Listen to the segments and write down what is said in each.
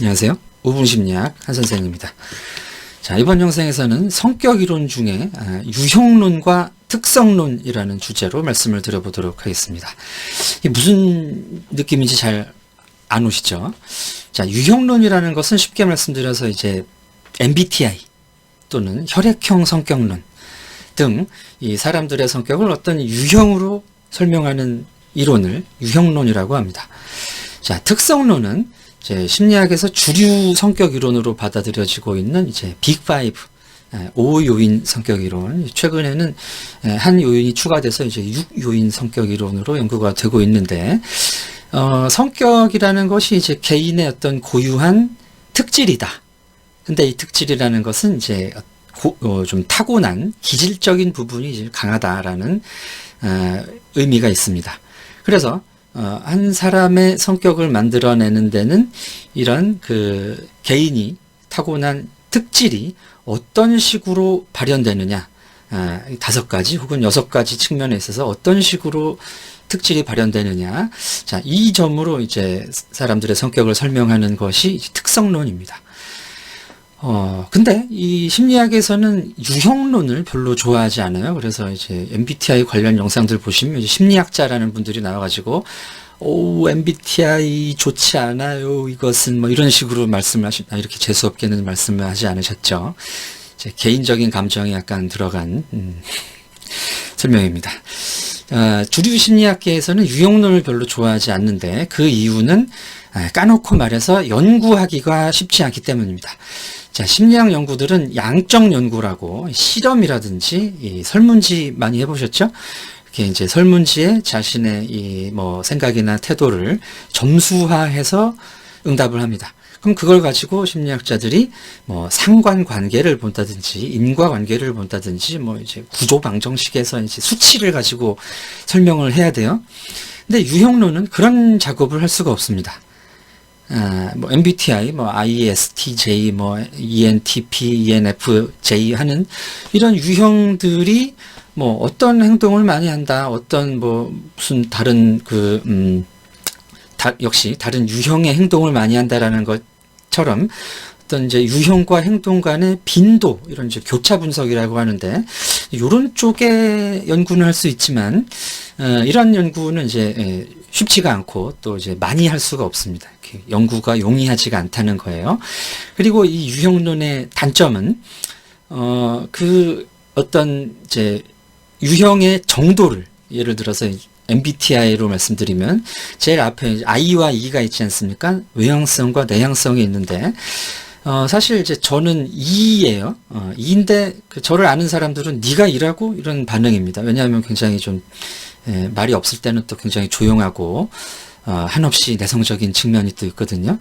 안녕하세요. 5분 심리학 한 선생입니다. 자, 이번 영상에서는 성격 이론 중에 유형론과 특성론이라는 주제로 말씀을 드려보도록 하겠습니다. 이게 무슨 느낌인지 잘 안 오시죠? 자, 유형론이라는 것은 쉽게 말씀드려서 이제 MBTI 또는 혈액형 성격론 등 이 사람들의 성격을 어떤 유형으로 설명하는 이론을 유형론이라고 합니다. 자, 특성론은 이제 심리학에서 주류 성격 이론으로 받아들여지고 있는 이제 빅5, 5요인 성격 이론. 최근에는 한 요인이 추가돼서 이제 6요인 성격 이론으로 연구가 되고 있는데, 성격이라는 것이 이제 개인의 어떤 고유한 특질이다. 근데 이 특질이라는 것은 이제 좀 타고난 기질적인 부분이 이제 강하다라는 의미가 있습니다. 그래서 한 사람의 성격을 만들어내는 데는 이런 그 개인이 타고난 특질이 어떤 식으로 발현되느냐, 5가지 혹은 6가지 측면에 있어서 어떤 식으로 특질이 발현되느냐, 자, 이 점으로 이제 사람들의 성격을 설명하는 것이 특성론입니다. 근데 이 심리학에서는 유형론을 별로 좋아하지 않아요. 그래서 이제 MBTI 관련 영상들 보시면 이제 심리학자라는 분들이 나와가지고, MBTI 좋지 않아요. 이것은 뭐 이런 식으로 이렇게 재수없게는 말씀을 하지 않으셨죠. 제 개인적인 감정이 약간 들어간, 설명입니다. 주류 심리학계에서는 유형론을 별로 좋아하지 않는데 그 이유는 까놓고 말해서 연구하기가 쉽지 않기 때문입니다. 자, 심리학 연구들은 양적 연구라고 실험이라든지 이 설문지 많이 해보셨죠? 이렇게 이제 설문지에 자신의 이 뭐 생각이나 태도를 점수화해서 응답을 합니다. 그럼 그걸 가지고 심리학자들이 뭐 상관관계를 본다든지 인과관계를 본다든지 뭐 이제 구조방정식에서 이제 수치를 가지고 설명을 해야 돼요. 근데 유형론은 그런 작업을 할 수가 없습니다. 뭐 MBTI, 뭐 ISTJ, 뭐 ENTP, ENFJ 하는 이런 유형들이 뭐 어떤 행동을 많이 한다, 어떤 뭐 무슨 다른 역시 다른 유형의 행동을 많이 한다라는 것처럼 어떤 이제 유형과 행동 간의 빈도, 이런 이제 교차 분석이라고 하는데, 이런 쪽에 연구는 할 수 있지만, 이런 연구는 이제 쉽지가 않고 또 이제 많이 할 수가 없습니다. 이렇게 연구가 용이하지가 않다는 거예요. 그리고 이 유형론의 단점은, 어떤 이제 유형의 정도를, 예를 들어서 MBTI로 말씀드리면 제일 앞에 I와 E가 있지 않습니까? 외향성과 내향성이 있는데, 사실 이제 저는 E예요. E인데 저를 아는 사람들은 네가 E라고? 이런 반응입니다. 왜냐하면 굉장히 좀 말이 없을 때는 또 굉장히 조용하고 한없이 내성적인 측면이 또 있거든요.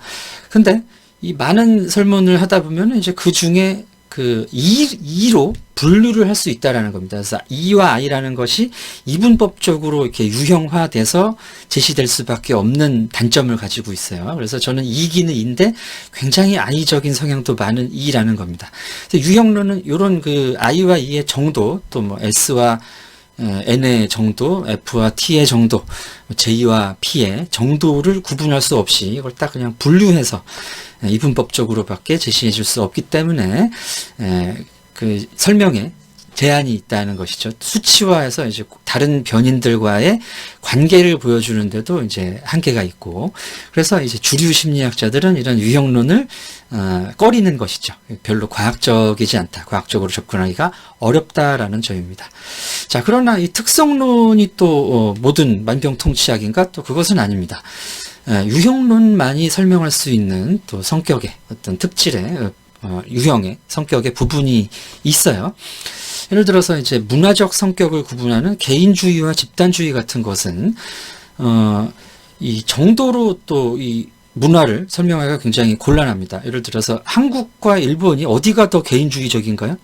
근데 이 많은 설문을 하다 보면 이제 그 중에 그 E로 분류를 할 수 있다라는 겁니다. 그래서 E와 I라는 것이 이분법적으로 이렇게 유형화돼서 제시될 수밖에 없는 단점을 가지고 있어요. 그래서 저는 E기는 E인데 굉장히 I적인 성향도 많은 E라는 겁니다. 그래서 유형론은 이런 그 I와 E의 정도, 또 뭐 S와 N의 정도, F와 T의 정도, J와 P의 정도를 구분할 수 없이 이걸 딱 그냥 분류해서 이분법적으로밖에 제시해 줄 수 없기 때문에 그 설명에 제한이 있다는 것이죠. 수치화해서 이제 다른 변인들과의 관계를 보여주는데도 이제 한계가 있고, 그래서 이제 주류 심리학자들은 이런 유형론을 꺼리는 것이죠. 별로 과학적이지 않다, 과학적으로 접근하기가 어렵다라는 점입니다. 자, 그러나 이 특성론이 또 모든 만병통치약인가? 또 그것은 아닙니다. 유형론만이 설명할 수 있는 또 성격의 어떤 특질의 유형의 성격의 부분이 있어요. 예를 들어서 이제 문화적 성격을 구분하는 개인주의와 집단주의 같은 것은 이 정도로 또 이 문화를 설명하기가 굉장히 곤란합니다. 예를 들어서 한국과 일본이 어디가 더 개인주의적인가요?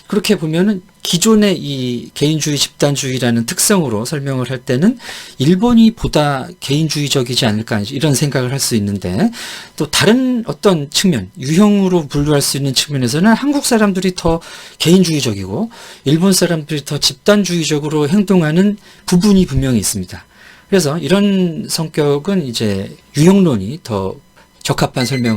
그렇게 보면은 기존의 이 개인주의, 집단주의라는 특성으로 설명을 할 때는 일본이 보다 개인주의적이지 않을까, 이런 생각을 할 수 있는데, 또 다른 어떤 측면, 유형으로 분류할 수 있는 측면에서는 한국 사람들이 더 개인주의적이고 일본 사람들이 더 집단주의적으로 행동하는 부분이 분명히 있습니다. 그래서 이런 성격은 이제 유형론이 더 적합한 설명을